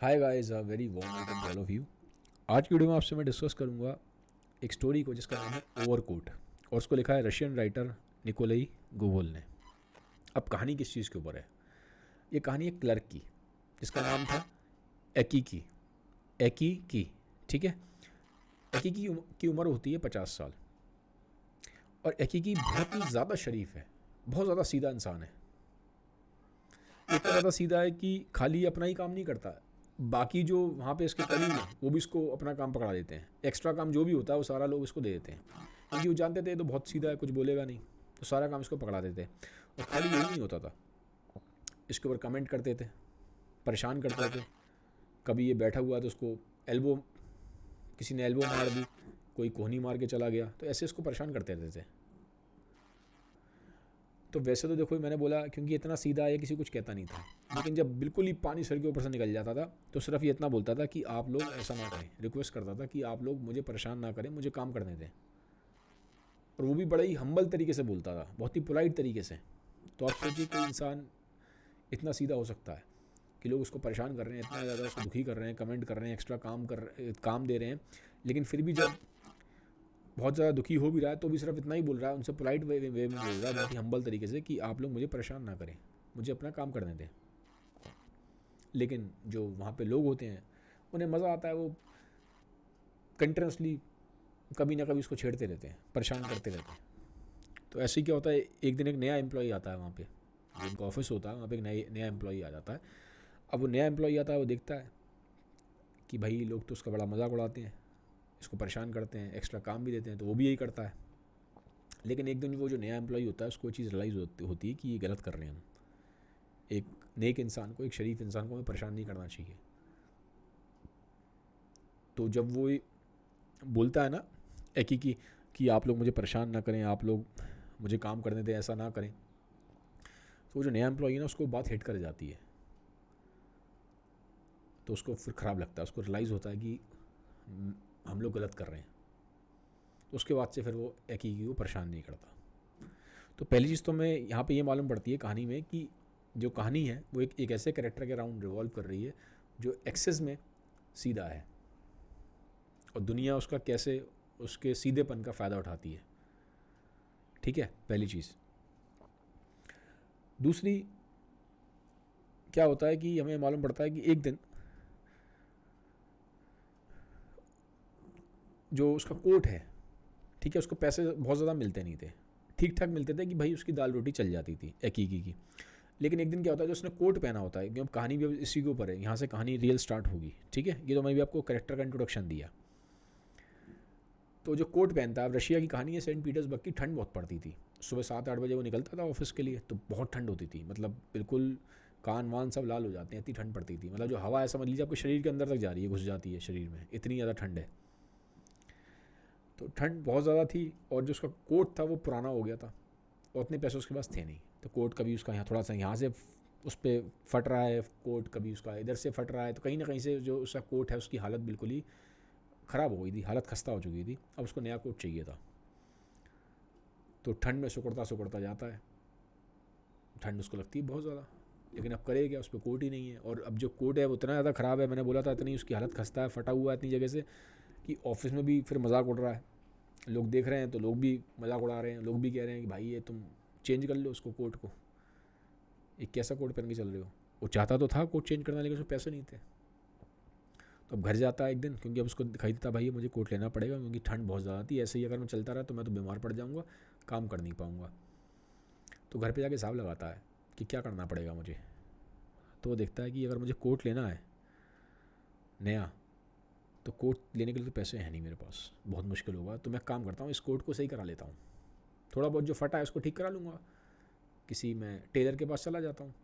Hi guys, a very warm welcome to all of you. आज की video में आपसे मैं डिस्कस करूंगा एक स्टोरी को जिसका नाम है ओवरकोट, और उसको लिखा है रशियन राइटर निकोलाई गोगोल ने। अब कहानी किस चीज़ के ऊपर है? ये कहानी है क्लर्क की जिसका नाम था एकीकी। एकीकी, ठीक है। एकीकी की उम्र होती है 50 साल, और एकीकी बहुत ही ज़्यादा शरीफ है, बहुत ज़्यादा सीधा इंसान है। इतना ज़्यादा सीधा है कि खाली अपना ही काम नहीं करता, बाकी जो वहाँ पे इसके कलीग हैं वो भी इसको अपना काम पकड़ा देते हैं। एक्स्ट्रा काम जो भी होता है वो सारा लोग इसको दे देते हैं, क्योंकि वो जानते थे ये तो बहुत सीधा है, कुछ बोलेगा नहीं, तो सारा काम इसको पकड़ा देते। और खाली यही नहीं होता था, इसके ऊपर कमेंट करते थे, परेशान करते थे। कभी ये बैठा हुआ तो उसको एल्बो, किसी ने एल्बो मार दी, कोई कोहनी मार के चला गया, तो ऐसे इसको परेशान करते रहते थे। तो वैसे तो देखो, मैंने बोला क्योंकि इतना सीधा है किसी कुछ कहता नहीं था, लेकिन जब बिल्कुल ही पानी सर के ऊपर से निकल जाता था तो सिर्फ ये इतना बोलता था कि आप लोग ऐसा ना करें। रिक्वेस्ट करता था कि आप लोग मुझे परेशान ना करें, मुझे काम करने दें। और वो भी बड़ा ही हम्बल तरीके से बोलता था, बहुत ही पोलाइट तरीके से। तो आप सोचिए कोई इंसान इतना सीधा हो सकता है कि लोग उसको परेशान कर रहे हैं, इतना ज़्यादा उसको दुखी कर रहे हैं, कमेंट कर रहे हैं, एक्स्ट्रा काम दे रहे हैं, लेकिन फिर भी जब बहुत ज़्यादा दुखी हो भी रहा है तो भी सिर्फ इतना ही बोल रहा है, उनसे पोलाइट वे में बोल रहा है, बहुत ही हम्बल तरीके से, कि आप लोग मुझे परेशान ना करें, मुझे अपना काम करने दें। लेकिन जो वहाँ पे लोग होते हैं उन्हें मज़ा आता है, वो कंटिन्यूसली कभी ना कभी उसको छेड़ते रहते हैं, परेशान करते रहते हैं। तो ऐसे ही क्या होता है, एक दिन एक नया एम्प्लॉई आता है वहाँ पे, जो उनका ऑफिस होता है वहाँ पे एक नया एम्प्लॉई आ जाता है। अब वो नया एम्प्लॉई आता है, वो देखता है कि भाई लोग तो उसका बड़ा मजाक उड़ाते हैं, इसको परेशान करते हैं, एक्स्ट्रा काम भी देते हैं, तो वो भी यही करता है। लेकिन एक दिन वो जो नया एम्प्लॉई होता है उसको चीज़ रियलाइज़ होती है कि ये गलत कर रहे हैं हम। एक नेक इंसान को, एक शरीफ इंसान को हमें परेशान नहीं करना चाहिए। तो जब वो बोलता है ना एकी की कि आप लोग मुझे परेशान ना करें, आप लोग मुझे काम करने दें, ऐसा ना करें, तो वो जो नया एम्प्लॉई है ना उसको बात हिट कर जाती है। तो उसको फिर ख़राब लगता है, उसको रियलाइज़ होता है कि हम लोग गलत कर रहे हैं। तो उसके बाद से फिर वो एकी को परेशान नहीं करता। तो पहली चीज़ तो मैं यहाँ पे ये मालूम पड़ती है कहानी में कि जो कहानी है वो एक ऐसे कैरेक्टर के अराउंड रिवॉल्व कर रही है जो एक्सेस में सीधा है, और दुनिया उसका कैसे उसके सीधेपन का फ़ायदा उठाती है। ठीक है, पहली चीज़। दूसरी, क्या होता है कि हमें मालूम पड़ता है कि एक दिन जो उसका कोट है, ठीक है, उसको पैसे बहुत ज़्यादा मिलते नहीं थे, ठीक ठाक मिलते थे कि भाई उसकी दाल रोटी चल जाती थी एकीकी की। लेकिन एक दिन क्या होता है, जो उसने कोट पहना होता है, क्योंकि कहानी भी अब इसी के ऊपर है, यहाँ से कहानी रियल स्टार्ट होगी। ठीक है, ये तो मैं भी आपको कैरेक्टर का इंट्रोडक्शन दिया। तो जो कोट पहनता है, अब रशिया की कहानी है, सेंट पीटर्सबर्ग की, ठंड बहुत पड़ती थी। सुबह 7-8 बजे वो निकलता था ऑफिस के लिए, तो बहुत ठंड होती थी, मतलब बिल्कुल कान वान सब लाल हो जाते हैं, इतनी ठंड पड़ती थी। मतलब जो हवा है समझ लीजिए आपके शरीर के अंदर तक जा रही है, घुस जाती है शरीर में, इतनी ज़्यादा ठंड है। तो ठंड बहुत ज़्यादा थी, और जो उसका कोट था वो पुराना हो गया था, और उतने पैसे उसके पास थे नहीं। तो कोट कभी उसका यहाँ थोड़ा सा यहाँ से उस पर फट रहा है कोट, कभी उसका इधर से फट रहा है, तो कहीं ना कहीं से जो उसका कोट है उसकी हालत बिल्कुल ही ख़राब हो गई थी, हालत खस्ता हो चुकी थी। अब उसको नया कोट चाहिए था। तो ठंड में सुकड़ता सुकड़ता जाता है, ठंड उसको लगती है बहुत ज़्यादा, लेकिन अब करे क्या, उस पर कोट ही नहीं है। और अब जो कोट है वो इतना ज़्यादा ख़राब है, मैंने बोला था इतनी उसकी हालत खस्ता है, फटा हुआ है इतनी जगह से कि ऑफिस में भी फिर मजाक उड़ रहा है। लोग देख रहे हैं तो लोग भी मजाक उड़ा रहे हैं, लोग भी कह रहे हैं कि भाई ये तुम चेंज कर लो उसको, कोट को, एक कैसा कोट पहन के चल रहे हो। वो चाहता तो था कोट चेंज करना, लेकिन उसमें पैसे नहीं थे। तो अब घर जाता है एक दिन, क्योंकि अब उसको दिखाई देता भाई मुझे कोट लेना पड़ेगा, क्योंकि ठंड बहुत ज़्यादा थी, ऐसे ही अगर मैं चलता रहा तो मैं तो बीमार पड़ जाऊँगा, काम कर नहीं पाऊँगा। तो घर पे जाके हिसाब लगाता है कि क्या करना पड़ेगा मुझे। तो वो देखता है कि अगर मुझे कोट लेना है नया, तो कोट लेने के लिए तो पैसे हैं नहीं मेरे पास, बहुत मुश्किल होगा। तो मैं काम करता हूँ, इस कोट को सही करा लेता हूँ, थोड़ा बहुत जो फटा है उसको ठीक करा लूँगा, किसी मैं टेलर के पास चला जाता हूँ।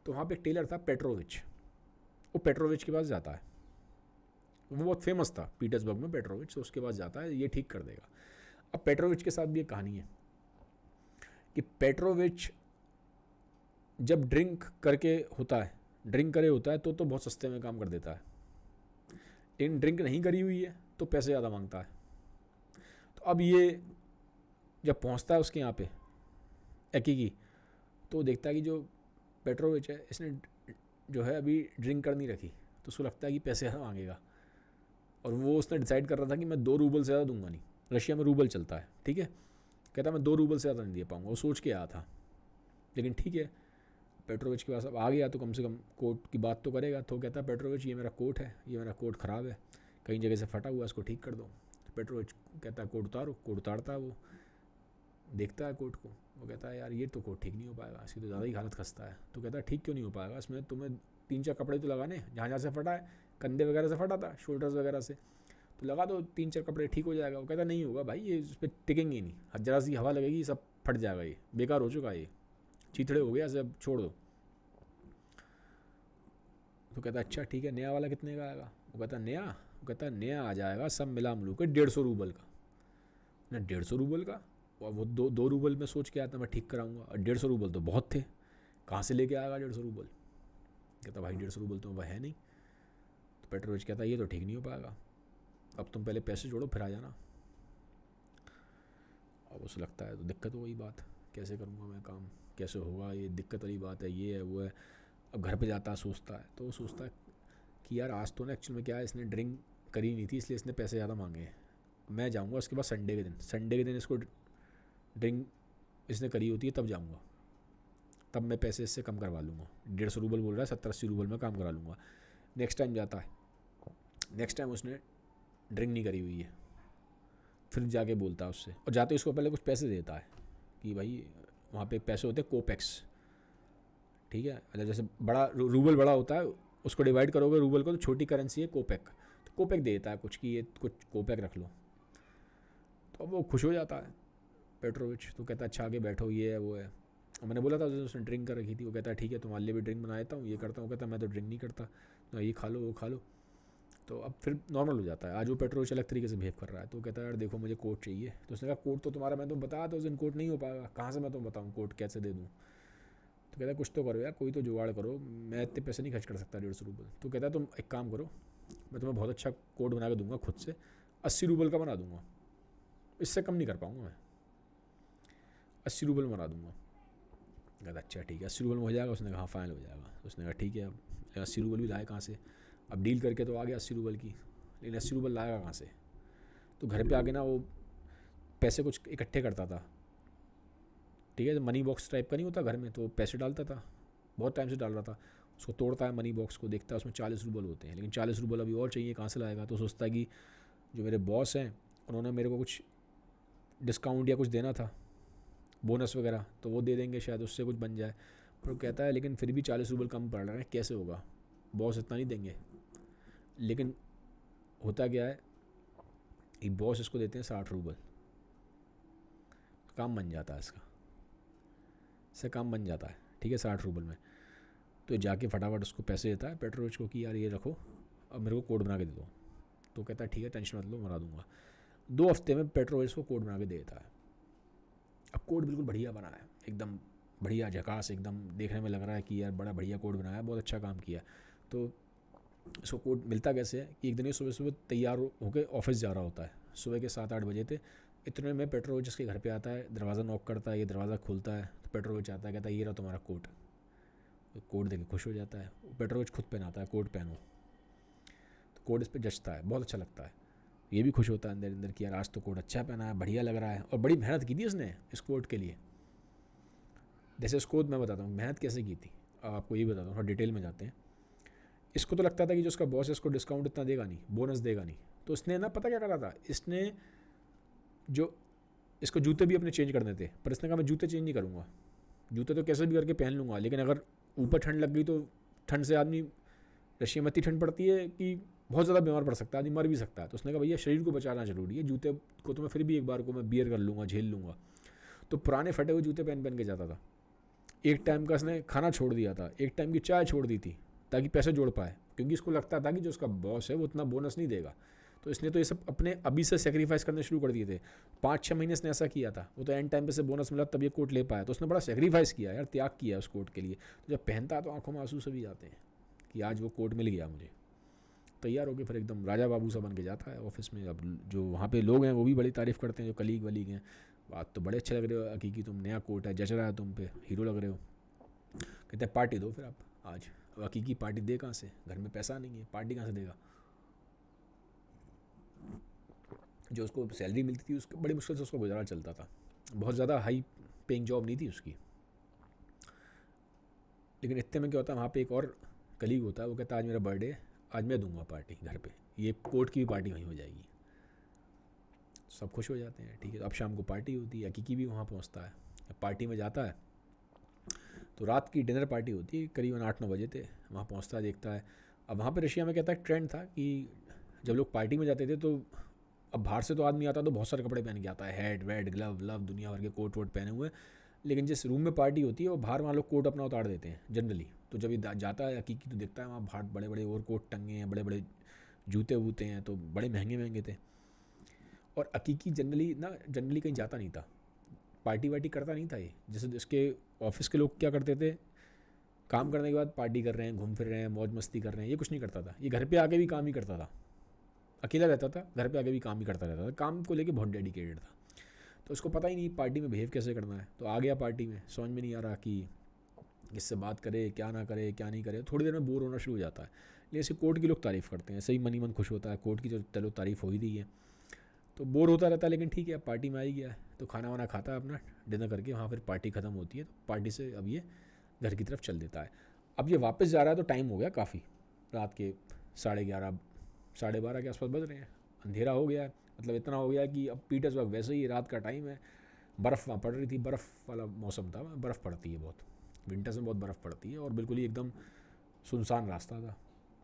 तो वहाँ पे एक टेलर था पेट्रोविच, वो पेट्रोविच के पास जाता है, वो बहुत फेमस था पीटर्सबर्ग में पेट्रोविच, तो उसके पास जाता है, ये ठीक कर देगा। अब पेट्रोविच के साथ भी एक कहानी है कि पेट्रोविच जब ड्रिंक करके होता है, ड्रिंक करे होता है तो बहुत सस्ते में काम कर देता है, लेकिन ड्रिंक नहीं करी हुई है तो पैसे ज़्यादा मांगता है। तो अब ये जब पहुंचता है उसके यहाँ पे एकी की, तो देखता है कि जो पेट्रोविच है इसने जो है अभी ड्रिंक कर नहीं रखी, तो उसको लगता है कि पैसे ज़्यादा मांगेगा, और वो उसने डिसाइड कर रहा था कि मैं 2 रूबल से ज़्यादा दूंगा नहीं, रशिया में रूबल चलता है, ठीक है। कहता मैं 2 रूबल से ज़्यादा नहीं दे पाऊँगा, वो सोच के आया था। लेकिन ठीक है, पेट्रोविच के पास अब आ गया तो कम से कम कोट की बात तो करेगा। तो कहता है पेट्रोविच ये मेरा कोट है, ये मेरा कोट ख़राब है, कहीं जगह से फटा हुआ है, इसको ठीक कर दो। तो पेट्रोविच कहता है कोट उतारो। कोट उतारता है, वो देखता है कोट को, वो कहता है यार ये तो कोट ठीक नहीं हो पाएगा, इसकी तो ज़्यादा ही हालत खस्ता है। तो कहता है ठीक क्यों नहीं हो पाएगा, इसमें तुम्हें 3-4 कपड़े तो लगाने, जहाँ जहाँ से फटा है, कंधे वगैरह से फटा था, शोल्डर्स वगैरह से, तो लगा दो 3-4 कपड़े, ठीक हो जाएगा। वो कहता नहीं होगा भाई, ये इस पर टिकेंगे ही नहीं, जरा सी हवा लगेगी सब फट जाएगा, ये बेकार हो चुका है, ये चीथड़े हो गया, सब छोड़ दो। तो कहता अच्छा ठीक है, नया वाला कितने का आएगा। वो कहता नया, वो कहता नया आ जाएगा सब मिला मिलू के 150 रूबल का। ना 150 रूबल का, और वो 2 रूबल में सोच के आया था मैं ठीक कराऊंगा, और 150 रूबल तो बहुत थे, कहाँ से लेके आएगा 150 रूबल। कहता भाई 150 रूबल तो वह है नहीं। तो पेट्रोविच कहता ये तो ठीक नहीं हो पाएगा, अब तुम पहले पैसे जोड़ो फिर आ जाना। अब उसे लगता है तो दिक्कत हो गई बात, कैसे करूँगा मैं काम, कैसे होगा, ये दिक्कत वाली बात है, ये है वो है। अब घर पे जाता है, सोचता है, तो वो सोचता है कि यार आज तो ना एक्चुअल में क्या है, इसने ड्रिंक करी नहीं थी इसलिए इसने पैसे ज़्यादा मांगे हैं। मैं जाऊँगा उसके बाद संडे के दिन इसको ड्रिंक इसने करी होती है तब जाऊँगा, तब मैं पैसे इससे कम करवा लूँगा। 150 रूबल बोल रहा है, 70-80 रूबल में काम करा लूँगा। नेक्स्ट टाइम जाता है, नेक्स्ट टाइम उसने ड्रिंक नहीं करी हुई है, फिर जाके बोलता है उससे, और जाते उसको पहले कुछ पैसे देता है कि भाई वहाँ पे पैसे होते हैं कोपेक्स, ठीक है, मतलब जैसे बड़ा रूबल बड़ा होता है, उसको डिवाइड करोगे रूबल को तो छोटी करेंसी है कोपेक, तो कोपेक देता है कुछ कि ये कुछ कोपेक रख लो। तो अब वो खुश हो जाता है पेट्रोविच, तो कहता है अच्छा आगे बैठो, ये है वो है। और मैंने बोला था उसने ड्रिंक कर रखी थी, वो कहता है ठीक है तुम्हारे लिए भी ड्रिंक बना देता हूँ, ये करता हूँ। कहता मैं तो ड्रिंक नहीं करता, तो ये खा लो वो खा लो। तो अब फिर नॉर्मल हो जाता है, आज वो पेट्रोविच अलग तरीके से बिहेव कर रहा है। तो कहता है यार देखो मुझे कोट चाहिए। तो उसने कहा कोट तो तुम्हारा मैं तुम बताया तो उस दिन कोट नहीं हो पाएगा, कहाँ से मैं तुम्हें बताऊँ कोट कैसे दे दूँ। तो कहता है कुछ तो करो यार, कोई तो जुगाड़ करो, मैं इतने पैसे नहीं खर्च कर सकता 150 रूबल। तो कहता है तुम एक काम करो, मैं तुम्हें बहुत अच्छा कोट बना के दूंगा खुद से, 80 रूबल का बना दूंगा, इससे कम नहीं कर पाऊंगा मैं, 80 रूबल बना दूंगा। कहता अच्छा ठीक है 80 रूबल में हो जाएगा। उसने कहा हाँ फाइनल हो जाएगा। उसने कहा ठीक है, अब 80 रूबल भी लाए कहाँ से, अब डील करके तो आ गया 80 रूबल की, लेकिन 80 रूबल लाएगा कहाँ से। तो घर पे आके ना वो पैसे कुछ इकट्ठे करता था, ठीक है, मनी बॉक्स टाइप का नहीं होता घर में, तो पैसे डालता था, बहुत टाइम से डाल रहा था। उसको तोड़ता है मनी बॉक्स को, देखता है उसमें 40 रूबल होते हैं, लेकिन 40 रूबल अभी और चाहिए, कहाँ से लाएगा। तो सोचता है कि जो मेरे बॉस हैं उन्होंने मेरे को कुछ डिस्काउंट या कुछ देना था, बोनस वगैरह, तो वो दे देंगे शायद, उससे कुछ बन जाए। पर वो कहता है लेकिन फिर भी 40 रूबल कम पड़ रहा है, कैसे होगा, बॉस इतना नहीं देंगे। लेकिन होता क्या है, एक बॉस इसको देते हैं 60 रूबल, काम बन जाता है इससे काम बन जाता है, ठीक है, 60 रूबल में। तो जाके फटाफट उसको पैसे देता है पेट्रोविच को कि यार ये रखो, अब मेरे को कोड बना के दे दो। तो कहता है ठीक है टेंशन मत लो बना दूंगा। 2 हफ्ते में पेट्रोविच को कोड बना के दे देता है। अब कोड बिल्कुल बढ़िया बना है, एकदम बढ़िया झकास, एकदम देखने में लग रहा है कि यार बड़ा बढ़िया कोड बनाया, बहुत अच्छा काम किया। तो इसको कोड मिलता कैसे है कि एक दिन ये सुबह सुबह तैयार होकर ऑफिस जा रहा होता है, सुबह के 7-8 बजे थे। इतने में पेट्रोविच इसके घर पे आता है, दरवाज़ा नॉक करता है, ये दरवाज़ा खुलता है, तो पेट्रोविच आता है, कहता है ये रहा तुम्हारा कोट। कोट देख के खुश हो जाता है, पेट्रोविच खुद पहनाता है, कोट पहनो। तो कोट इस पर जचता है, बहुत अच्छा लगता है, ये भी खुश होता है अंदर अंदर कि यार आज तो कोट अच्छा पहना है, बढ़िया लग रहा है। और बड़ी मेहनत की थी उसने इस कोट के लिए। जैसे इस कोट मैं बताता हूँ मेहनत कैसे की थी, आपको ये बताता हूँ, थोड़ा डिटेल में जाते हैं। इसको तो लगता था कि जो उसका बॉस है इसको डिस्काउंट इतना देगा नहीं, बोनस देगा नहीं, तो इसने ना पता क्या करा था, इसने जो इसको जूते भी अपने चेंज करने थे, पर इसने कहा मैं जूते चेंज नहीं करूँगा, जूते तो कैसे भी करके पहन लूँगा, लेकिन अगर ऊपर ठंड लग गई तो ठंड से आदमी, रशिया में इतनी ठंड पड़ती है कि बहुत ज़्यादा बीमार पड़ सकता है, आदमी मर भी सकता है। तो उसने कहा भैया शरीर को बचाना ज़रूरी है, जूते को तो मैं फिर भी एक बार को मैं बियर कर लूँगा, झेल लूँगा। तो पुराने फटे हुए जूते पहन पहन के जाता था। एक टाइम का इसने खाना छोड़ दिया था, एक टाइम की चाय छोड़ दी थी ताकि पैसे जोड़ पाए, क्योंकि इसको लगता था कि जो उसका बॉस है वो उतना बोनस नहीं देगा। तो इसने तो ये सब अपने अभी से सेक्रीफाइस करने शुरू कर दिए थे। 5-6 महीने इसने ऐसा किया था, वो तो एंड टाइम पे से बोनस मिला तब ये कोट ले पाया। तो उसने बड़ा सेक्रीफाइस किया यार, त्याग किया उस कोट के लिए। तो जब पहनता है तो आंखों में आंसू से भी जाते हैं कि आज वो कोट मिल गया मुझे। तैयार होकर फिर एकदम राजा बाबू सा बन के जाता है ऑफिस में। अब जो वहाँ पे लोग हैं वो भी बड़ी तारीफ़ करते हैं, जो कलीग वलीग हैं, बात तो बड़े अच्छे लग रहे हो हकीकी, तुम नया कोट है, जच रहा है तुम पे, हीरो लग रहे हो। कहते हैं पार्टी दो फिर आप, आज हकीकी पार्टी दे कहाँ से, घर में पैसा नहीं है, पार्टी कहाँ से देगा। जो उसको सैलरी मिलती थी उसको बड़ी मुश्किल से उसका गुजारा चलता था, बहुत ज़्यादा हाई पेइंग जॉब नहीं थी उसकी। लेकिन इतने में क्या होता है, वहाँ पे एक और कलीग होता है, वो कहता है आज मेरा बर्थडे है, आज मैं दूंगा पार्टी घर पे, ये कोर्ट की भी पार्टी वहीं हो जाएगी। सब खुश हो जाते हैं, ठीक है। तो अब शाम को पार्टी होती है, हकीकी भी वहाँ पहुँचता है, पार्टी में जाता है। तो रात की डिनर पार्टी होती है, करीबन 8-9 बजे थे। वहाँ पहुँचता है, देखता है। अब वहाँ पे रशिया में कहता है ट्रेंड था कि जब लोग पार्टी में जाते थे तो अब बाहर से तो आदमी आता तो बहुत सारे कपड़े पहन के आता है, हैट वैट ग्लव व्लव दुनिया भर के कोट वोट पहने हुए। लेकिन जिस रूम में पार्टी होती है वो बाहर वहाँ लोग कोट अपना उतार देते हैं जनरली। तो जब ये जाता है हकीकी तो देखता है वहाँ बाहर बड़े बड़े ओवर कोट टंगे हैं, बड़े बड़े जूते वूते हैं, तो बड़े महंगे महंगे थे। और हकीकी जनरली कहीं जाता नहीं था, पार्टी वार्टी करता नहीं था ये। जैसे इसके ऑफिस के लोग क्या करते थे, काम करने के बाद पार्टी कर रहे हैं, घूम फिर रहे हैं, मौज मस्ती कर रहे हैं, ये कुछ नहीं करता था। ये घर पे आके भी काम ही करता था, अकेला रहता था, घर पे आके भी काम ही करता रहता था, काम को लेके बहुत डेडिकेटेड था। तो उसको पता ही नहीं पार्टी में बिहेव कैसे करना है। तो आ गया पार्टी में, समझ में नहीं आ रहा कि किससे बात करे, क्या ना करे, क्या नहीं करे। थोड़ी देर में बोर होना शुरू हो जाता है। लेकिन इसे कोर्ट की लोग तारीफ़ करते हैं, सही मनी मन खुश होता है, कोर्ट की जो चलो तारीफ़ हो ही रही है। तो बोर होता रहता है, लेकिन ठीक है, पार्टी में आ ही गया है। तो खाना वाना खाता है अपना, डिनर करके वहाँ फिर पार्टी ख़त्म होती है। तो पार्टी से अब ये घर की तरफ चल देता है। अब ये वापस जा रहा है तो टाइम हो गया काफ़ी, रात के 11:30 12:30 के आसपास बज रहे हैं, अंधेरा हो गया है। मतलब इतना हो गया कि अब पीटर्सबर्ग वैसे ही रात का टाइम है, बर्फ़ वहाँ पड़ रही थी, बर्फ़ वाला मौसम था, बर्फ़ पड़ती है बहुत, विंटर्स में बहुत बर्फ़ पड़ती है। और बिल्कुल ही एकदम सुनसान रास्ता था।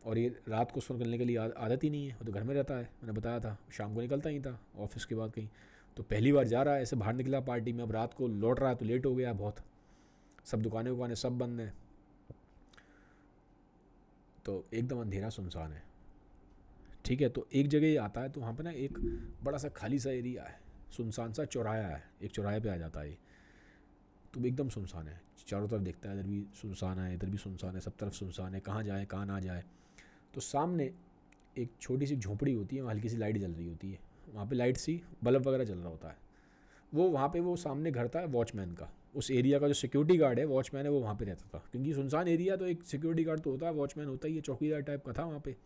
और ये रात को निकलने के लिए आदत ही नहीं है, वो तो घर में रहता है, मैंने बताया था, शाम को निकलता ही था ऑफिस के बाद कहीं। तो पहली बार जा रहा है, ऐसे बाहर निकला पार्टी में, अब रात को लौट रहा है तो लेट हो गया बहुत, सब दुकानें वुकानें सब बंद हैं। तो एकदम अंधेरा सुनसान है, ठीक है। तो एक जगह ये आता है, तो वहाँ पे ना एक बड़ा सा खाली सा एरिया है, सुनसान सा चौराहा है, एक चौराहे पे आ जाता है ये। तो एकदम सुनसान है, चारों तरफ देखता है, इधर भी सुनसान है, इधर भी सुनसान है, सब तरफ सुनसान है, कहाँ जाए कहाँ ना जाए। तो सामने एक छोटी सी झोपड़ी होती है, वहाँ हल्की सी लाइट जल रही होती है, वहाँ पे लाइट सी बल्ब वगैरह जल रहा होता है। वो वहाँ पे वो सामने घर था वॉचमैन का, उस एरिया का जो सिक्योरिटी गार्ड है, वॉचमैन है, वो वहाँ पे रहता था। क्योंकि सुनसान एरिया तो एक सिक्योरिटी गार्ड तो होता है, वॉचमैन होता ही है, चौकीदार टाइप का था वहाँ पे।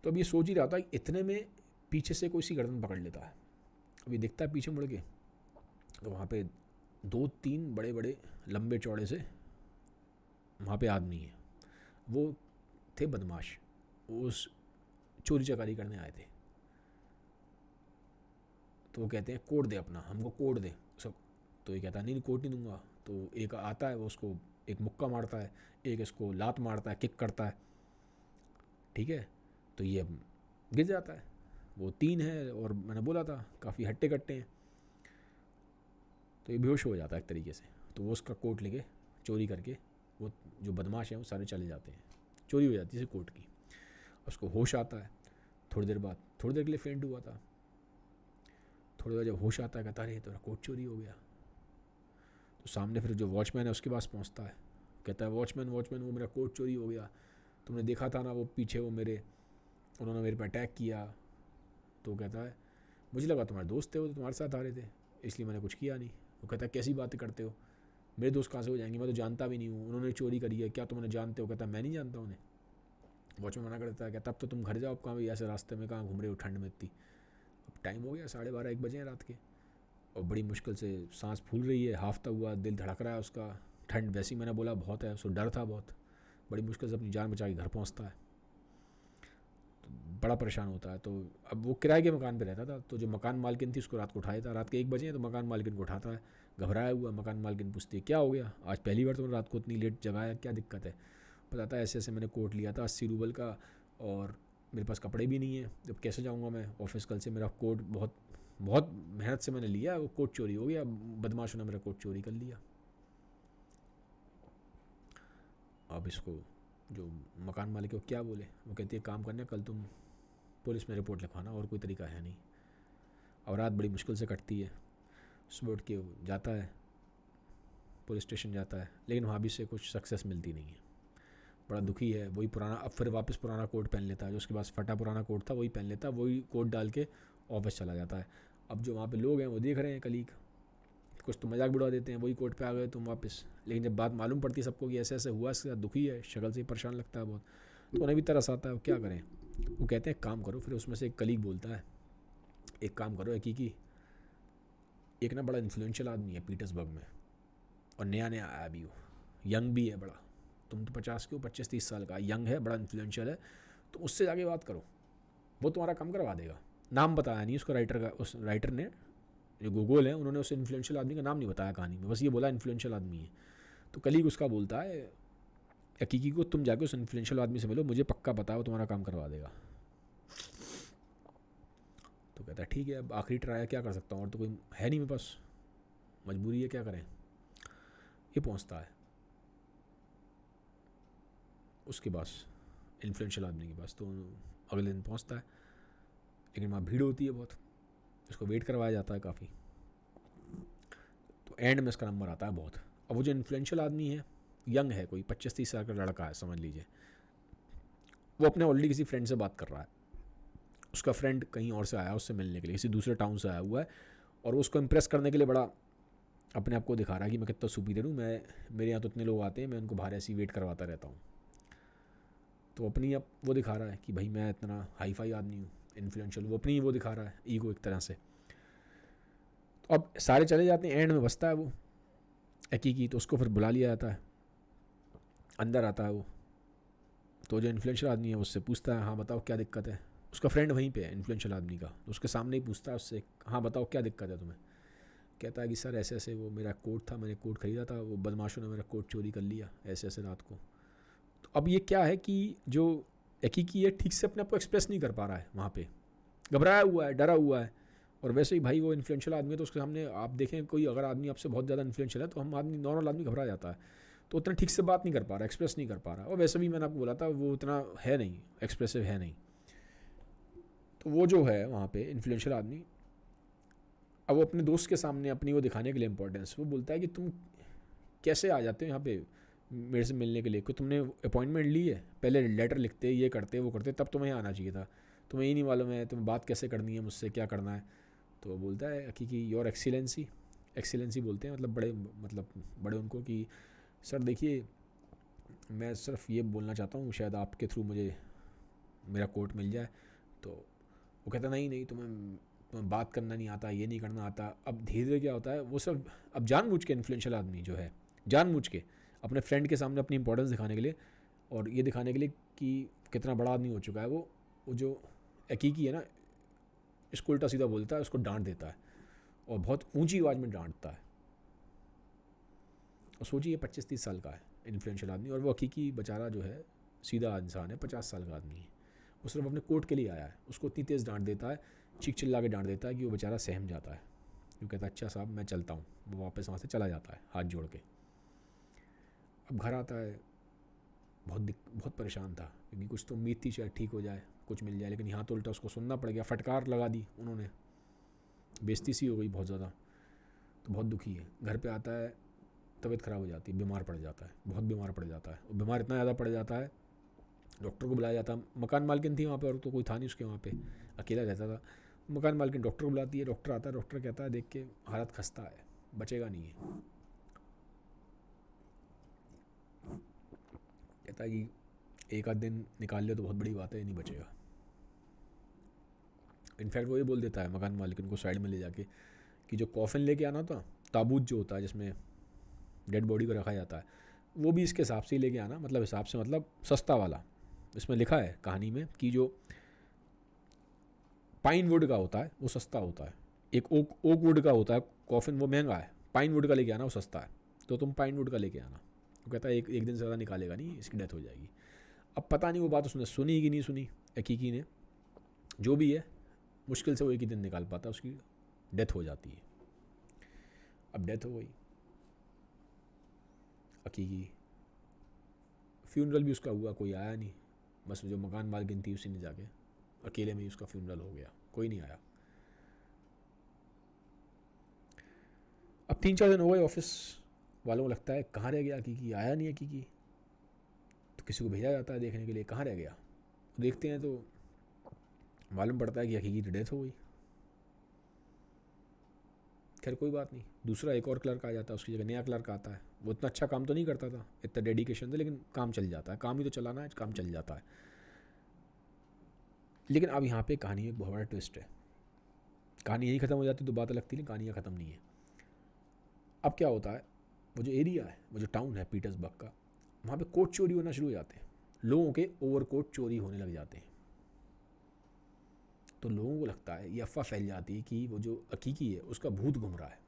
तो अब ये सोच ही रहा था, इतने में पीछे से कोई सी गर्दन पकड़ लेता है। अभी दिखता है पीछे मुड़ के, तो वहाँ पे 2-3 बड़े बड़े लंबे चौड़े से वहाँ पे आदमी है। वो थे बदमाश, वो उस चोरी चकारी करने आए थे। तो वो कहते हैं कोड दे अपना, हमको कोड दे सब। तो ये कहता है नहीं कोड नहीं दूंगा। तो एक आता है, वो उसको एक मुक्का मारता है, एक इसको लात मारता है, किक करता है, ठीक है। तो ये अब गिर जाता है। वो 3 है और मैंने बोला था काफ़ी हट्टे कट्टे हैं। तो ये बेहोश हो जाता है एक तरीके से। तो वो उसका कोट लेके चोरी करके, वो जो बदमाश हैं वो सारे चले जाते हैं, चोरी हो जाती है कोट की। उसको होश आता है थोड़ी देर बाद, थोड़ी देर के लिए फेंट हुआ था। थोड़ी देर जब होश आता है, कहता अरे तेरा कोट चोरी हो गया। तो सामने फिर जो वॉचमैन है उसके पास पहुंचता है, कहता है वॉचमैन वॉचमैन वो मेरा कोट चोरी हो गया, तुमने देखा था ना वो पीछे वो मेरे, उन्होंने मेरे पर अटैक किया। तो कहता है मुझे लगा तुम्हारे दोस्त थे, वो तो तुम्हारे साथ आ रहे थे, इसलिए मैंने कुछ किया नहीं। वो कहता है कैसी बातें करते हो, मेरे दोस्त कहाँ से हो जाएंगे, मैं तो जानता भी नहीं हूँ, उन्होंने चोरी करी है, क्या तुम उन्हें जानते हो। कहता है मैं नहीं जानता उन्हें। वॉचमैन मना कर देता है, कहता अब तो तुम घर जाओ, अब कहाँ ऐसे रास्ते में कहाँ घूम रहे हो ठंड में इतनी। अब टाइम हो गया 12:30-1 बजे हैं रात के, और बड़ी मुश्किल से सांस फूल रही है, हाफता हुआ दिल धड़क रहा है उसका। ठंड वैसी मैंने बोला बहुत है, उसको डर था बहुत। बड़ी मुश्किल से अपनी जान बचा के घर पहुँचता है, तो बड़ा परेशान होता है। तो अब वो किराए के मकान पे रहता था, तो जो मकान मालकिन थी उसको रात को उठाया था, रात के 1 बजे हैं, तो मकान मालकिन को उठाता है घबराया हुआ। मकान मालकिन पूछती है क्या हो गया, आज पहली बार तुमने रात को इतनी लेट जगाया, क्या दिक्कत है। बताता है ऐसे ऐसे मैंने कोट लिया था 80 रूबल का, और मेरे पास कपड़े भी नहीं है, जब कैसे जाऊँगा मैं ऑफिस कल से, मेरा कोट बहुत बहुत मेहनत से मैंने लिया, वो कोट चोरी हो गया, बदमाशों ने मेरा कोट चोरी कर लिया। अब इसको जो मकान मालिक है वो क्या बोले, वो कहती है काम करना, कल तुम पुलिस में रिपोर्ट लिखवाना, और कोई तरीका है नहीं। और रात बड़ी मुश्किल से कटती है। सुबह उठ के जाता है, पुलिस स्टेशन जाता है, लेकिन वहाँ भी से कुछ सक्सेस मिलती नहीं है। बड़ा दुखी है, वही पुराना, अब फिर वापस पुराना कोट पहन लेता है, जो उसके पास फटा पुराना कोट था वही पहन लेता है, वही कोट डाल के ऑफिस चला जाता है। अब जो वहाँ पे लोग हैं वो देख रहे हैं, कलीग कुछ तो मजाक बुड़ा देते हैं, वही कोर्ट पे आ गए तुम वापस। लेकिन जब बात मालूम पड़ती है सबको कि ऐसे ऐसे हुआ, इसके साथ दुखी है, शक्ल से ही परेशान लगता है बहुत, तो उन्हें भी तरस आता है, क्या करें। वो कहते हैं काम करो, फिर उसमें से एक कलीग बोलता है एक काम करो हकीकी, एक ना बड़ा इन्फ्लुएंशियल आदमी है पीटर्सबर्ग में, और नया नया आया भी, वो यंग भी है बड़ा, तुम तो 50 के हो, 25-30 साल का, यंग है, बड़ा इन्फ्लुएंशियल है, तो उससे जाके बात करो, वो तुम्हारा काम करवा देगा। नाम बताया नहीं उसको राइटर का, उस राइटर ने जो गूगल है उन्होंने उस इन्फ्लुएंशियल आदमी का नाम नहीं बताया कहानी में, बस ये बोला इन्फ्लुएंशियल आदमी है। तो कलीग उसका बोलता है हकीकी को, तुम जाके उस इन्फ्लुएंशियल आदमी से मिलो, मुझे पक्का पता है वो तुम्हारा काम करवा देगा। तो कहता है ठीक है, अब आखिरी ट्राई है, क्या कर सकता हूँ, और तो कोई है नहीं मेरे पास, मजबूरी है, क्या करें। ये पहुँचता है उसके पास, इन्फ्लुएंशियल आदमी के पास, तो अगले दिन पहुँचता है, लेकिन वहाँ भीड़ होती है बहुत, उसको वेट करवाया जाता है काफ़ी। तो एंड में उसका नंबर आता है बहुत। अब वो जो इन्फ्लुएंशियल आदमी है, यंग है, कोई 25-30 साल का लड़का है समझ लीजिए, वो अपने ऑलरेडी किसी फ्रेंड से बात कर रहा है, उसका फ्रेंड कहीं और से आया उससे मिलने के लिए, किसी दूसरे टाउन से आया हुआ है, और उसको इम्प्रेस करने के लिए बड़ा अपने आप को दिखा रहा है कि मैं कितना सुपीरियर हूँ, मैं, मेरे यहाँ तो इतने लोग आते हैं, मैं उनको बाहर ऐसी वेट करवाता रहता हूँ। तो अपनी अब वो दिखा रहा है कि भाई मैं इतना हाई फाई आदमी हूँ, इन्फ्लुएंशियल, वो अपनी वो दिखा रहा है, ईगो एक तरह से। तो अब सारे चले जाते हैं, एंड में बसता है वो हकीकी, तो उसको फिर बुला लिया जाता है, अंदर आता है वो, तो जो इन्फ्लुएंशियल आदमी है उससे पूछता है हाँ बताओ क्या दिक्कत है, उसका फ्रेंड वहीं पे है इन्फ्लुएंशियल आदमी का, तो उसके सामने ही पूछता है उससे हाँ बताओ क्या दिक्कत है तुम्हें। कहता है कि सर ऐसे ऐसे, वो मेरा कोट था, मैंने कोट ख़रीदा था, वो बदमाशों ने मेरा कोट चोरी कर लिया ऐसे ऐसे रात को। तो अब ये क्या है कि जो हकीकी है ठीक से अपने आप को एक्सप्रेस नहीं कर पा रहा है, वहाँ पे घबराया हुआ है, डरा हुआ है। और वैसे ही भाई वो इन्फ्लुएंशियल आदमी है, तो उसके सामने आप देखें कोई अगर आदमी आपसे बहुत ज़्यादा इन्फ्लुएंशियल है, तो हम आदमी, नॉर्मल आदमी घबरा जाता है, तो उतना ठीक से बात नहीं कर पा रहा, एक्सप्रेस नहीं कर पा रहा। और वैसे भी मैंने आपको बोला था वो उतना है नहीं, एक्सप्रेसिव है नहीं। तो वो जो है वहाँ पे इन्फ्लुएंशियल आदमी, अब वो अपने दोस्त के सामने अपनी वो दिखाने के लिए इंपॉर्टेंस, वो बोलता है कि तुम कैसे आ जाते हो यहाँ पे मेरे से मिलने के लिए, कोई तुमने अपॉइंटमेंट ली है, पहले लेटर लिखते, ये करते वो करते, तब तुम्हें आना चाहिए था, तुम्हें ये नहीं मालूम है तुम्हें बात कैसे करनी है मुझसे, क्या करना है। तो वो बोलता है कि योर एक्सीलेंसी, एक्सीलेंसी बोलते हैं मतलब बड़े, मतलब बड़े उनको, कि सर देखिए मैं सिर्फ ये बोलना चाहता हूँ, शायद आपके थ्रू मुझे मेरा कोर्ट मिल जाए। तो वो कहता नहीं नहीं, तुम्हें बात करना नहीं आता, ये नहीं करना आता। अब धीरे धीरे क्या होता है, वो सब अब जानबूझ के इन्फ्लुएंशियल आदमी जो है, जानबूझ के अपने फ्रेंड के सामने अपनी इंपॉर्टेंस दिखाने के लिए, और ये दिखाने के लिए कि कितना बड़ा आदमी हो चुका है वो जो हकीकी है ना, इसको उल्टा सीधा बोलता है, उसको डांट देता है, और बहुत ऊंची आवाज़ में डांटता है। और सोचिए 25-30 साल का है इन्फ्लुएंशियल आदमी, और वो हकीकी बेचारा जो है सीधा इंसान है, 50 साल का आदमी है, वो सिर्फ अपने कोर्ट के लिए आया है, उसको इतनी तेज़ डांट देता है, चीख चिल्ला के डांट देता है कि वो बेचारा सहम जाता है। वो कहता है अच्छा साहब मैं चलता हूँ, वो वापस वहाँ से चला जाता है हाथ जोड़ के। अब घर आता है, बहुत परेशान था, क्योंकि कुछ तो उम्मीद थी शायद ठीक हो जाए, कुछ मिल जाए, लेकिन यहाँ तो उल्टा उसको सुनना पड़ गया, फटकार लगा दी उन्होंने, बेइज्जती सी हो गई बहुत ज़्यादा। तो बहुत दुखी है, घर पे आता है, तबीयत ख़राब हो जाती है, बीमार पड़ जाता है, बहुत बीमार पड़ जाता है, और बीमार इतना ज़्यादा पड़ जाता है, डॉक्टर को बुलाया जाता। मकान मालकिन थी वहाँ पे, और तो कोई था नहीं उसके वहाँ पे, अकेला रहता था। मकान मालकिन डॉक्टर को बुलाती है, डॉक्टर आता है, डॉक्टर कहता है देख के हालत खस्ता है, बचेगा नहीं है। कहता है कि एक आध दिन निकाल ले तो बहुत बड़ी बात है, ये नहीं बचेगा। इनफैक्ट वो ये बोल देता है मकान मालिक को साइड में ले जाके कि जो कॉफिन लेके आना था, ताबूत जो होता है जिसमें डेड बॉडी को रखा जाता है, वो भी इसके हिसाब से ही लेके आना, मतलब हिसाब से मतलब सस्ता वाला। इसमें लिखा है कहानी में कि जो पाइन वुड का होता है वो सस्ता होता है, एक ओक वुड का होता है कॉफिन, वो महंगा है, पाइन वुड का लेके आना वो सस्ता है, तो तुम पाइन वुड का लेके आना। वो कहता है एक दिन से ज़्यादा निकालेगा नहीं, इसकी डेथ हो जाएगी। अब पता नहीं वो बात उसने सुनी कि नहीं सुनी हकीकी ने, जो भी है मुश्किल से वो एक ही दिन निकाल पाता, उसकी डेथ हो जाती है। अब डेथ हो गई हकीकी, फ्यूनरल भी उसका हुआ, कोई आया नहीं, बस जो मकान मालकिन थी उसी ने जाके अकेले में ही उसका फ्यूनरल हो गया, कोई नहीं आया। अब 3-4 दिन हो गए, ऑफिस वालों को लगता है कहाँ रह गया हकीकी, आया नहीं हकीकी, तो किसी को भेजा जाता है देखने के लिए कहाँ रह गया। देखते हैं तो मालूम पड़ता है कि हकीकी की डेथ हो गई। खैर कोई बात नहीं, दूसरा एक और क्लर्क आ जाता है, उसकी जगह नया क्लर्क आता है। वो इतना अच्छा काम तो नहीं करता था, इतना डेडिकेशन से, लेकिन काम चल जाता है, काम ही तो चलाना है, काम चल जाता है। लेकिन अब यहाँ पे कहानी में एक बहुत बड़ा ट्विस्ट है। कहानी यही ख़त्म हो जाती तो बात अलग थी, लेकिन कहानी यहाँ ख़त्म नहीं है। अब क्या होता है, वो जो एरिया है, वो जो टाउन है पीटर्सबर्ग का, वहाँ पे कोट चोरी होना शुरू हो जाते हैं। लोगों के ओवरकोट चोरी होने लग जाते हैं। तो लोगों को लगता है, ये अफवाह फैल जाती है कि वो जो हकीकी है उसका भूत घूम रहा है,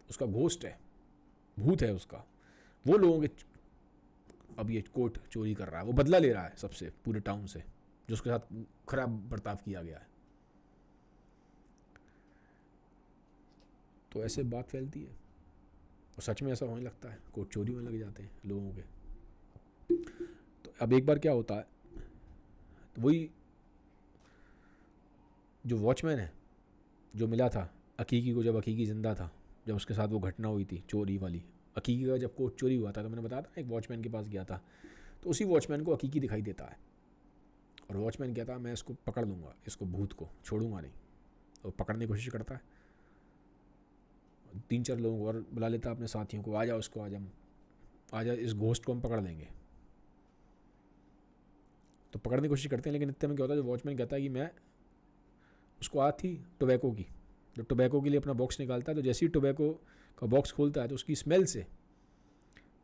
उसका घोस्ट है, भूत है उसका। वो लोगों के अब ये कोट चोरी कर रहा है, वो बदला ले रहा है सबसे, पूरे टाउन से, जो उसके साथ खराब बर्ताव किया गया है। तो ऐसे बात फैलती है और सच में ऐसा होने लगता है, कोट चोरी होने लग जाते हैं लोगों के। तो अब एक बार क्या होता है, तो वही जो वॉचमैन है जो मिला था हकीकी को, जब हकीकी ज़िंदा था, जब उसके साथ वो घटना हुई थी चोरी वाली, हकीकी का जब कोट चोरी हुआ था, तो मैंने बताया था एक वॉचमैन के पास गया था, तो उसी वॉचमैन को हकीकी दिखाई देता है। और वॉचमैन कहता है मैं इसको पकड़ लूँगा, इसको भूत को छोड़ूंगा नहीं। और पकड़ने की कोशिश करता है, 3-4 लोगों को और बुला लेता है अपने साथियों को, आ जाओ इसको, आ जाओ, इस घोस्ट को हम पकड़ लेंगे। तो पकड़ने की कोशिश करते हैं, लेकिन इतने में क्या होता है, जो वॉचमैन कहता है कि मैं, उसको आदत थी टोबैको की, जो टोबैको के लिए अपना बॉक्स निकालता है, तो जैसे ही टोबैको का बॉक्स खोलता है तो उसकी स्मेल से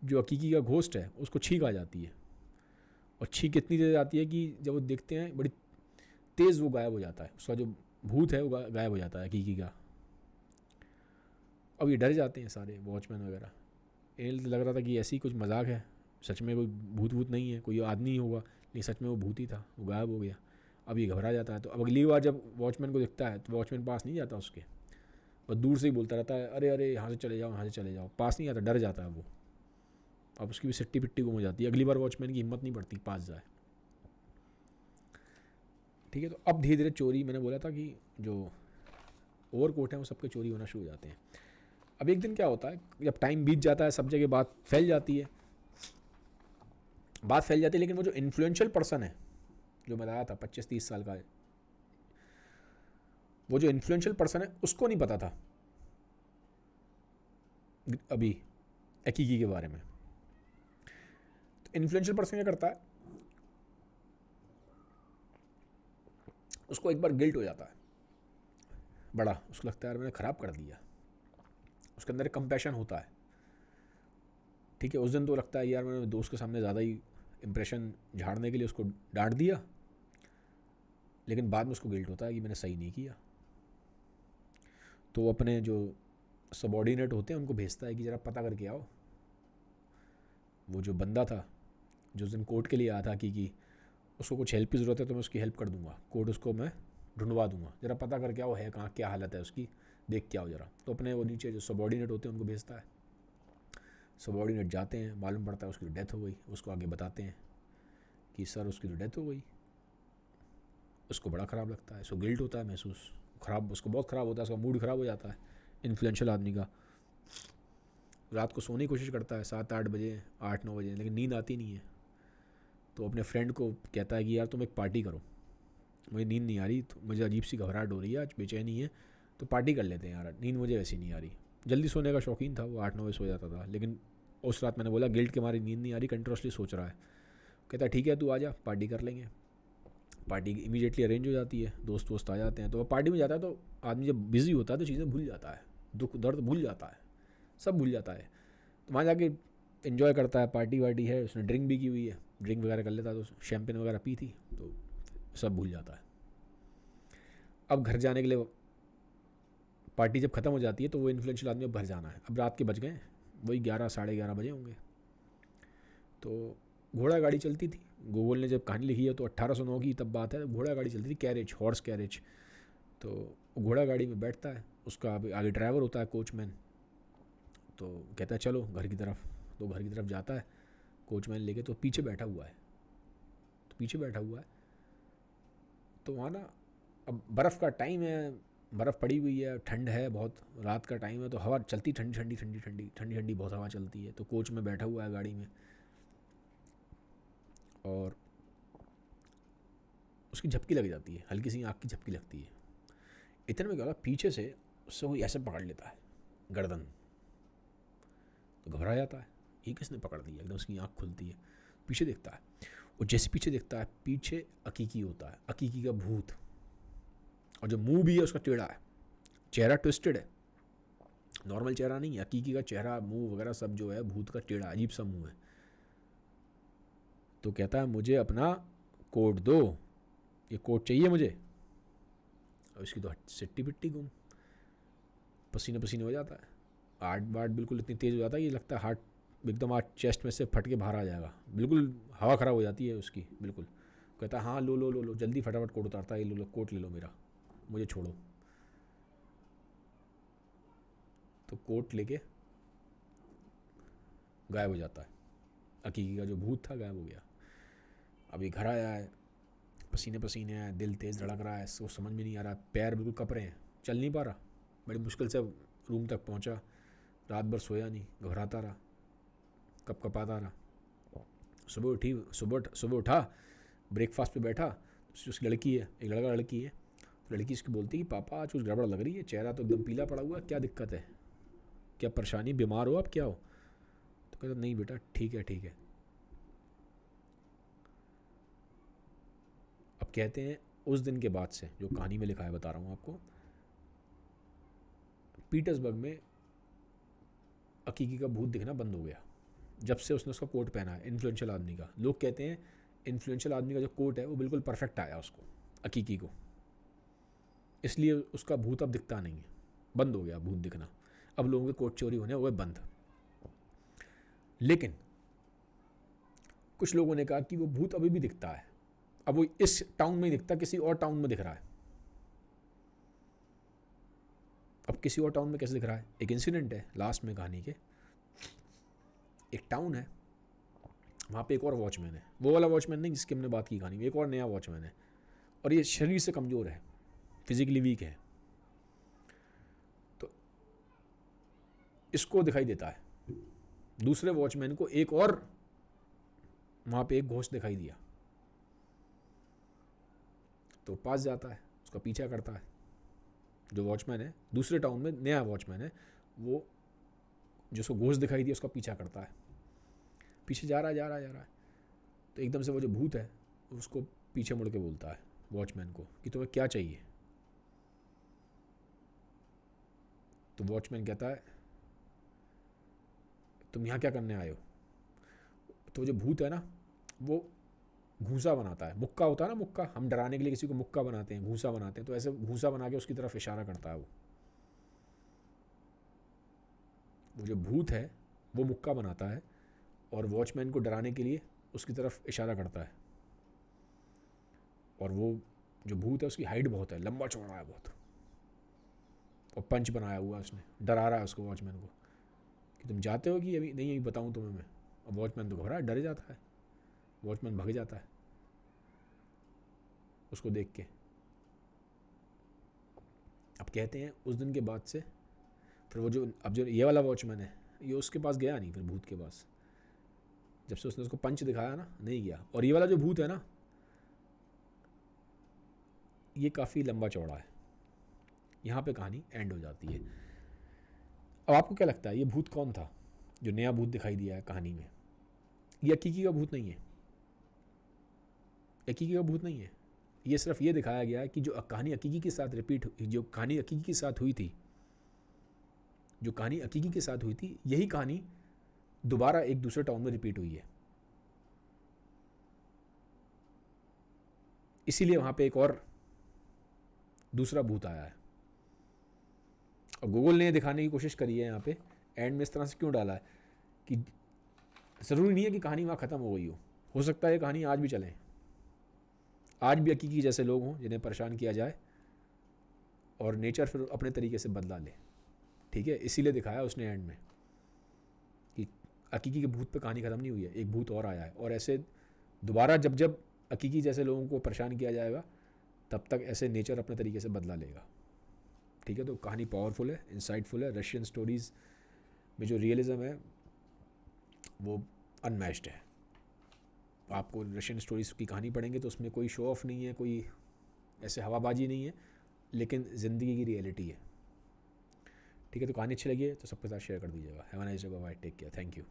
जो हकीकी का घोस्ट है उसको छींक आ जाती है। और छींक इतनी तेज आती है कि जब वो देखते हैं बड़ी तेज़ वो गायब हो जाता है, उसका जो भूत है वो गायब हो जाता है हकीकी का। अब ये डर जाते हैं सारे वॉचमैन वगैरह, इन्हें लग रहा था कि ऐसी कुछ मजाक है, सच में कोई भूत भूत नहीं है, कोई आदमी ही होगा, लेकिन सच में वो भूत ही था, वो गायब हो गया। अब ये घबरा जाता है। तो अब अगली बार जब वॉचमैन को दिखता है तो वॉचमैन पास नहीं जाता उसके, बस दूर से ही बोलता रहता है, अरे अरे यहाँ से चले जाओ, यहाँ से चले जाओ, पास नहीं आता, डर जाता है वो। अब उसकी भी सिट्टी पिट्टी गुम हो जाती है, अगली बार वॉचमैन की हिम्मत नहीं पड़ती पास जाए। ठीक है, तो अब धीरे धीरे चोरी, मैंने बोला था कि जो ओवरकोट है वो सबके चोरी होना शुरू हो जाते हैं। अब एक दिन क्या होता है, जब टाइम बीत जाता है, सब जगह बात फैल जाती है, लेकिन वो जो इन्फ्लुएंशियल पर्सन है जो मैं बताया था 25-30 साल का, वो जो इन्फ्लुएंशियल पर्सन है उसको नहीं पता था अभी हकीकी के बारे में। तो इन्फ्लुएंशियल पर्सन क्या करता है, उसको एक बार गिल्ट हो जाता है बड़ा, उसको लगता है यार मैंने ख़राब कर दिया, उसके अंदर कंपैशन होता है। ठीक है, उस दिन तो लगता है यार मैंने दोस्त के सामने ज़्यादा ही इंप्रेशन झाड़ने के लिए उसको डांट दिया, लेकिन बाद में उसको गिल्ट होता है कि मैंने सही नहीं किया। तो वो अपने जो सबॉर्डिनेट होते हैं उनको भेजता है कि ज़रा पता करके आओ, वो जो बंदा था जो उस दिन कोर्ट के लिए आया था कि उसको कुछ हेल्प की ज़रूरत है तो मैं उसकी हेल्प कर दूंगा, कोर्ट उसको मैं ढूंढवा दूंगा, ज़रा पता करके आओ है कहाँ, क्या हालत है उसकी, देख के आओ ज़रा। तो अपने वो नीचे जो सबॉर्डिनेट होते हैं उनको भेजता है। सबॉर्डिनेट जाते हैं, मालूम पड़ता है उसकी डेथ हो गई, उसको आगे बताते हैं कि सर उसकी तो डेथ हो गई। उसको बड़ा ख़राब लगता है, उसको गिल्ट होता है महसूस, ख़राब, उसको बहुत ख़राब होता है, उसका मूड ख़राब हो जाता है इन्फ्लुएंशियल आदमी का। रात को सोने की कोशिश करता है 7-8 बजे, 8-9 बजे, लेकिन नींद आती नहीं है। तो अपने फ्रेंड को कहता है कि यार तुम एक पार्टी करो, मुझे नींद नहीं आ रही, तो मुझे अजीब सी घबराहट हो रही है, आज बेचैनी है, तो पार्टी कर लेते हैं यार, नींद मुझे वैसी नहीं आ रही। जल्दी सोने का शौकीन था वो, 8-9 बजे सो जाता था, लेकिन उस रात मैंने बोला गिल्ट के मारी नींद नहीं आ रही, कंट्रोसली सोच रहा है। कहता है ठीक है तू आ जा, पार्टी कर लेंगे। पार्टी इमीडिएटली अरेंज हो जाती है, दोस्त वोस्त आ जाते हैं। तो वह पार्टी में जाता है तो आदमी जब बिज़ी होता है तो चीज़ें भूल जाता है, दुख दर्द भूल जाता है, सब भूल जाता है। तो वहाँ जाके इन्जॉय करता है, पार्टी वार्टी है, उसने ड्रिंक भी की हुई है, ड्रिंक वगैरह कर लेता है, तो शैम्पेन वगैरह पी थी, तो सब भूल जाता है। अब घर जाने के लिए, पार्टी जब ख़त्म हो जाती है तो वो इन्फ्लुएंशियल आदमी अब घर जाना है। अब रात के बज गए वही 11-11:30 बजे होंगे। तो घोड़ा गाड़ी चलती थी, गूगल ने जब कहानी लिखी है तो 1809 की तब बात है, घोड़ा गाड़ी चलती थी, कैरेज, हॉर्स कैरेज। तो घोड़ा गाड़ी में बैठता है, उसका आगे ड्राइवर होता है, कोचमैन। तो कहता है चलो घर की तरफ, तो घर की तरफ जाता है कोचमैन लेके। तो पीछे बैठा हुआ है, तो वहाँ ना अब बर्फ़ का टाइम है, बर्फ़ पड़ी हुई है, ठंड है बहुत, रात का टाइम है, तो हवा चलती ठंडी ठंडी ठंडी ठंडी ठंडी ठंडी बहुत हवा चलती है। तो कोच में बैठा हुआ है गाड़ी में, और उसकी झपकी लग जाती है, हल्की सी आँख की झपकी लगती है। इतने में क्या होगा, पीछे से उससे कोई ऐसे पकड़ लेता है, गर्दन। तो घबरा जाता है, ये किसने पकड़ दिया, एकदम उसकी आँख खुलती है, पीछे देखता है, और जैसे पीछे देखता है पीछे अकीकी होता है, अकीकी का भूत। और जो मुंह भी है उसका टेढ़ा है, चेहरा ट्विस्टेड है, नॉर्मल चेहरा नहीं है। अकीकी का चेहरा, मुंह वगैरह सब जो है भूत का टेढ़ा, अजीब सा मुंह है। तो कहता है मुझे अपना कोट दो, ये कोट चाहिए मुझे। और इसकी तो सिट्टी पिट्टी गुम, पसीने पसीने हो जाता है, हार्ट वार्ट बिल्कुल इतनी तेज़ हो जाता है, ये लगता है हार्ट एकदम आज चेस्ट में से फट के बाहर आ जाएगा, बिल्कुल हवा ख़राब हो जाती है उसकी बिल्कुल। कहता है हाँ लो लो लो लो, जल्दी फटाफट कोट उतारता है, ये लो लो कोट ले लो मेरा, मुझे छोड़ो। तो कोट लेके गायब हो जाता है, अकीकी का जो भूत था गायब हो गया। अभी घर आया है, पसीने पसीने है, दिल तेज़ धड़क रहा है, उसको समझ में नहीं आ रहा, पैर बिल्कुल कप रहे हैं, चल नहीं पा रहा, बड़ी मुश्किल से रूम तक पहुंचा, रात भर सोया नहीं, घबराता रहा, कप कपाता रहा। सुबह उठा, ब्रेकफास्ट पे बैठा, उसकी लड़की है, एक लड़का लड़की है। तो लड़की इसकी बोलती है कि पापा आज कुछ गड़बड़ लग रही है, चेहरा तो एकदम पीला पड़ा हुआ है, क्या दिक्कत है, क्या परेशानी, बीमार हो आप, क्या हो? तो कहता नहीं बेटा ठीक है ठीक है। अब कहते हैं उस दिन के बाद से, जो कहानी में लिखा है बता रहा हूँ आपको, पीटर्सबर्ग में अकीकी का भूत दिखना बंद हो गया जब से उसने उसका कोट पहना है, इन्फ्लुएंशियल आदमी का। लोग कहते हैं इन्फ्लुएंशियल आदमी का जो कोट है वो बिल्कुल परफेक्ट आया उसको, अकीकी को, इसलिए उसका भूत अब दिखता नहीं है, बंद हो गया भूत दिखना। अब लोगों के कोट चोरी होने हुए बंद। लेकिन कुछ लोगों ने कहा कि वो भूत अभी भी दिखता है, अब वो इस टाउन में ही दिखता, किसी और टाउन में दिख रहा है। अब किसी और टाउन में कैसे दिख रहा है? एक इंसिडेंट है लास्ट में कहानी के, एक टाउन है, वहाँ पे एक और वॉचमैन है, वो वाला वॉचमैन नहीं जिसकी हमने बात की कहानी में, एक और नया वॉचमैन है, और ये शरीर से कमज़ोर है, फिजिकली वीक है। तो इसको दिखाई देता है, दूसरे वॉचमैन को एक और वहाँ पे एक घोस्ट दिखाई दिया, तो पास जाता है, उसका पीछा करता है। जो वॉचमैन है दूसरे टाउन में, नया वॉचमैन है, वो जिसको घोस्ट दिखाई दिया उसका पीछा करता है, पीछे जा रहा है। तो एकदम से वो जो भूत है उसको पीछे मुड़ के बोलता है वॉचमैन को कि तुम्हें क्या चाहिए। तो वॉचमैन कहता है तुम यहाँ क्या करने आए हो? तो जो भूत है ना वो घूसा बनाता है, मुक्का होता है ना, मुक्का, हम डराने के लिए किसी को मुक्का बनाते हैं, घूसा बनाते हैं, तो ऐसे घूसा बना के उसकी तरफ इशारा करता है। वो जो भूत है वो मुक्का बनाता है और वॉचमैन को डराने के लिए उसकी तरफ इशारा करता है। और वो जो भूत है उसकी हाइट बहुत है, लंबा चौड़ा है बहुत, और पंच बनाया हुआ है उसने, डरा रहा है उसको, वॉचमैन को, कि तुम जाते हो कि अभी नहीं, अभी बताऊँ तुम्हें मैं। अब वॉचमैन तो घबरा, डर जाता है, वॉचमैन भाग जाता है उसको देख के। अब कहते हैं उस दिन के बाद से फिर वो जो अब जो ये वाला वॉचमैन है ये उसके पास गया नहीं, फिर भूत के पास, जब से उसने उसको पंच दिखाया ना, नहीं गया। और ये वाला जो भूत है ना ये काफ़ी लंबा चौड़ा है। यहाँ पे कहानी एंड हो जाती है। अब आपको क्या लगता है ये भूत कौन था जो नया भूत दिखाई दिया है कहानी में? ये अकीकी का भूत नहीं है, अकीकी का भूत नहीं है, ये सिर्फ ये दिखाया गया है कि जो कहानी अकीकी के साथ रिपीट, जो कहानी अकीकी के साथ हुई थी, जो कहानी अकीकी के साथ हुई थी, यही कहानी दोबारा एक दूसरे टाउन में रिपीट हुई है। इसीलिए वहाँ पे एक और दूसरा भूत आया है। और गूगल ने दिखाने की कोशिश करी है यहाँ पे एंड में इस तरह से क्यों डाला है कि ज़रूरी नहीं है कि कहानी वहाँ ख़त्म हो गई हो सकता है ये कहानी आज भी चले, आज भी अकीकी जैसे लोग हों जिन्हें परेशान किया जाए और नेचर फिर अपने तरीके से बदला ले। ठीक है, इसीलिए दिखाया उसने एंड में कि अकीकी के भूत पे कहानी ख़त्म नहीं हुई है, एक भूत और आया है, और ऐसे दोबारा जब जब अकीकी जैसे लोगों को परेशान किया जाएगा तब तक ऐसे नेचर अपने तरीके से बदला लेगा। ठीक है, तो कहानी पावरफुल है, इंसाइटफुल है, रशियन स्टोरीज़ में जो रियलिज़म है वो अनमैच्ड है। आपको रशियन स्टोरीज़ की कहानी पढ़ेंगे तो उसमें कोई शो ऑफ नहीं है, कोई ऐसे हवाबाजी नहीं है, लेकिन ज़िंदगी की रियलिटी है। ठीक है, तो कहानी अच्छी लगी है तो सबके साथ शेयर कर दीजिएगा। Have a nice day, bye, take care, thank you.